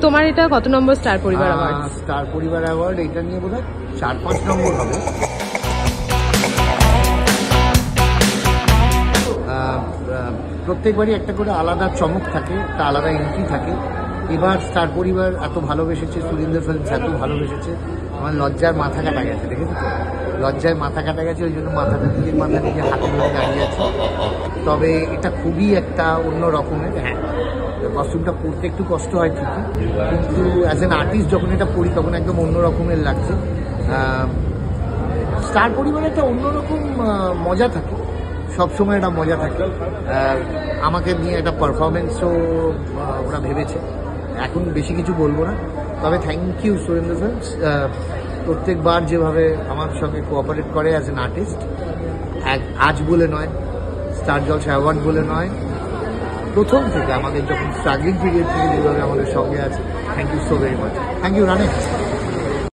তোমার এটা কত নম্বর স্টার পরিবার অ্যাওয়ার্ড? স্টার পরিবার অ্যাওয়ার্ড এটা নিয়ে বোধহয় 4-5 নম্বর হবে। প্রত্যেকবারই একটা করে আলাদা চমক থাকে, একটা আলাদা এন্ট্রি থাকে। এবার স্টার পরিবার এত ভালোবেসেছে, সুরিন্দর ফিল্মস এত ভালোবেসেছে, আমার লজ্জার মাথা কাটা গেছে। দেখেছি তো, লজ্জায় মাথা কাটা গেছে, ওই জন্য মাথাটা নিজের মাথা নিজে হাতে ধরে দাঁড়িয়ে আছে। তবে এটা খুবই একটা অন্য রকমের। হ্যাঁ, কস্টিউমটা পরতে একটু কষ্ট হয় ঠিকই, কিন্তু অ্যাজ অ্যান আর্টিস্ট যখন এটা পড়ি তখন একদম অন্য রকমের লাগছে। স্টার পরিবারে একটা অন্যরকম মজা থাকে, সবসময় একটা মজা থাকে। আমাকে নিয়ে একটা পারফরমেন্সও ওরা ভেবেছে। এখন বেশি কিছু বলবো না, তবে থ্যাংক ইউ সুরেন্দ্র ফিল্মস, প্রত্যেকবার যেভাবে আমার সঙ্গে কোঅপারেট করে অ্যাজ অ্যান আর্টিস্ট। আজ বলে নয়, স্টার জলসা অ্যাওয়ার্ড বলে নয়, প্রথম থেকে আমাদের যখন স্ট্রাগলিং পিরিয়ড থেকে যেভাবে আমাদের সঙ্গে আছে। Thank you so very much. Thank you রানে।